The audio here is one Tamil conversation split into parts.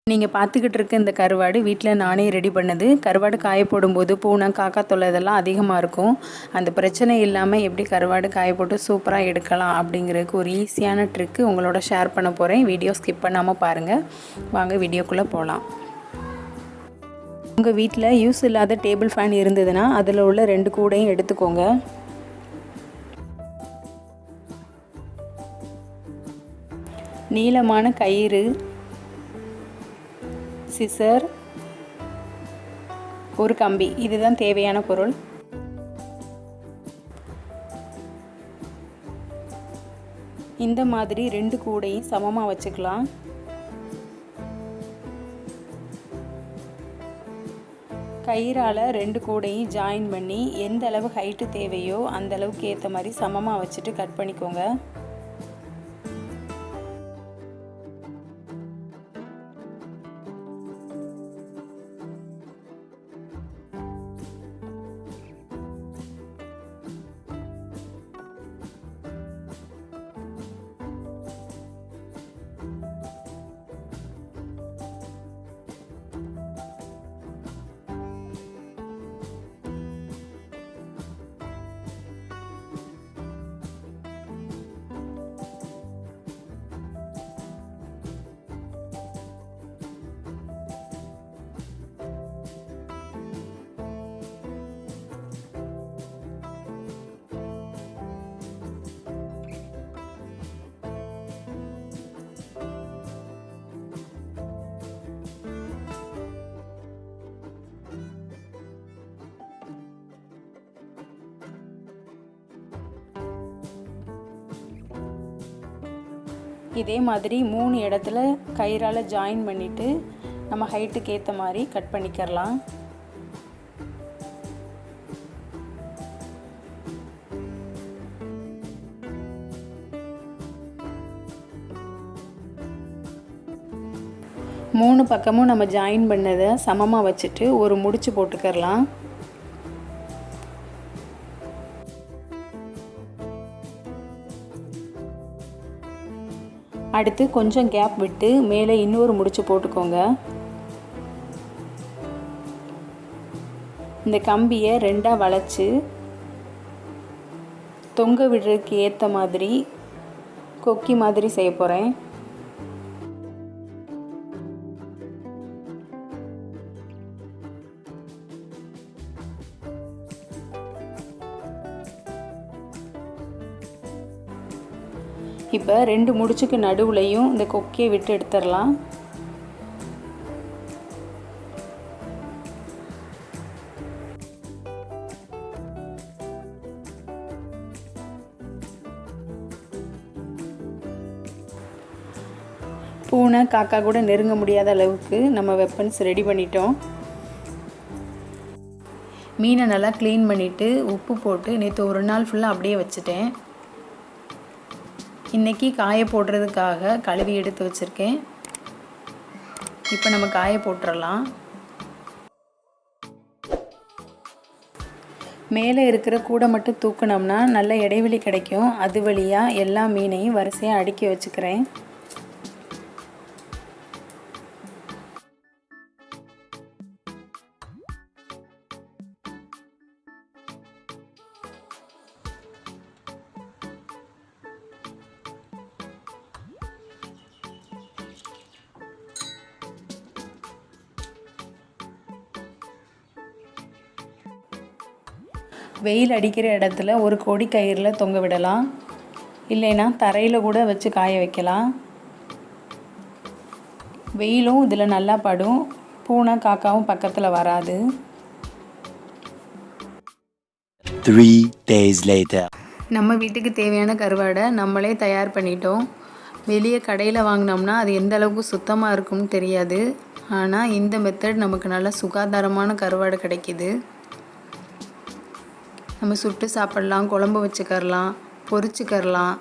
நீங்கள் பார்த்துக்கிட்டு இருக்க இந்த கருவாடு வீட்டில் நானே ரெடி பண்ணது. கருவாடு காய போடும்போது பூனை காக்கா தொல்லை இதெல்லாம் அதிகமாக இருக்கும். அந்த பிரச்சனை இல்லாமல் எப்படி கருவாடு காய போட்டு சூப்பராக எடுக்கலாம் அப்படிங்கிறதுக்கு ஒரு ஈஸியான ட்ரிக்கு உங்களோட ஷேர் பண்ண போகிறேன். வீடியோ ஸ்கிப் பண்ணாமல் பாருங்கள். வாங்க வீடியோக்குள்ளே போகலாம். உங்கள் வீட்டில் யூஸ் இல்லாத டேபிள் ஃபேன் இருந்ததுன்னா அதில் உள்ள 2 கூடையும் எடுத்துக்கோங்க. நீளமான கயிறு, சிசர், ஒரு கம்பி, இதுதான் தேவையான பொருள். இந்த மாதிரி 2 கூடையும் சமமாக வச்சுக்கலாம். கயிறால் 2 கூடையும் ஜாயின் பண்ணி எந்த அளவு ஹைட்டு தேவையோ அந்த அளவுக்கு ஏற்ற மாதிரி சமமாக வச்சுட்டு கட் பண்ணிக்கோங்க. இதே மாதிரி 3 இடத்துல கயிறால் ஜாயின் பண்ணிவிட்டு நம்ம ஹைட்டுக்கு ஏற்ற மாதிரி கட் பண்ணிக்கிறலாம். மூணு பக்கமும் நம்ம ஜாயின் பண்ணதை சமமாக வச்சுட்டு ஒரு முடிச்சு போட்டுக்கிறலாம். அடுத்து கொஞ்சம் கேப் விட்டு மேலே இன்னொரு முடிச்சு போட்டுக்கோங்க. இந்த கம்பியை 2ஆக வளைச்சு தொங்க விடுறதுக்கு ஏற்ற மாதிரி கொக்கி மாதிரி செய்ய போகிறேன். இப்போ 2 முடிச்சுக்கு நடுவுலையும் இந்த கொக்கியை விட்டு எடுத்துடலாம். பூனை காக்கா கூட நெருங்க முடியாத அளவுக்கு நம்ம வெப்பன்ஸ் ரெடி பண்ணிட்டோம். மீனை நல்லா க்ளீன் பண்ணிவிட்டு உப்பு போட்டு நேற்று ஒரு நாள் ஃபுல்லாக அப்படியே வச்சுட்டேன். இன்றைக்கி காய போடுறதுக்காக கழுவி எடுத்து வச்சுருக்கேன். இப்போ நம்ம காய போட்டுடலாம். மேலே இருக்கிற கூடை மட்டும் தூக்கினோம்னா நல்ல இடைவெளி கிடைக்கும். அது வழியாக எல்லா மீனையும் வரிசையாக அடுக்கி வச்சுக்கிறேன். வெயில் அடிக்கிற இடத்துல ஒரு கொடி கயிறில் தொங்க விடலாம். இல்லைன்னா தரையில் கூட வச்சு காய வைக்கலாம். வெயிலும் இதில் நல்லா படும். பூனை காக்காவும் பக்கத்தில் வராது. 3 days later. நம்ம வீட்டுக்கு தேவையான கருவாடை நம்மளே தயார் பண்ணிட்டோம். வெளியே கடையில் வாங்கினோம்னா அது எந்த அளவுக்கு சுத்தமாக இருக்கும்னு தெரியாது. ஆனால் இந்த மெத்தட் நமக்கு நல்ல சுகாதாரமான கருவாடு கிடைக்கிது. நம்ம சுட்டு சாப்பிட்லாம், குழம்பு வச்சுக்கரலாம், பொரிச்சுக்கரலாம்.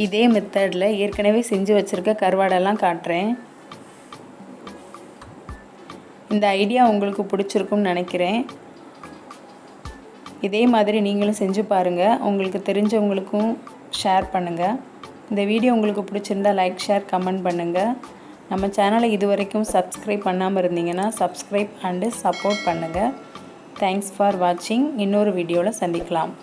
இதே மெத்தடில் ஏற்கனவே செஞ்சு வச்சுருக்க கருவாடெல்லாம் காட்டுறேன். இந்த ஐடியா உங்களுக்கு பிடிச்சிருக்கும்னு நினைக்கிறேன். இதே மாதிரி நீங்களும் செஞ்சு பாருங்கள். உங்களுக்கு தெரிஞ்சவங்களுக்கும் ஷேர் பண்ணுங்கள். இந்த வீடியோ உங்களுக்கு பிடிச்சிருந்தா லைக், ஷேர், கமெண்ட் பண்ணுங்கள். நம்ம சேனலை இது வரைக்கும் சப்ஸ்கிரைப் பண்ணாமல் இருந்தீங்கன்னா சப்ஸ்கிரைப் அண்டு சப்போர்ட் பண்ணுங்கள். தேங்க்ஸ் ஃபார் வாட்சிங். இன்னொரு வீடியோவில் சந்திக்கலாம்.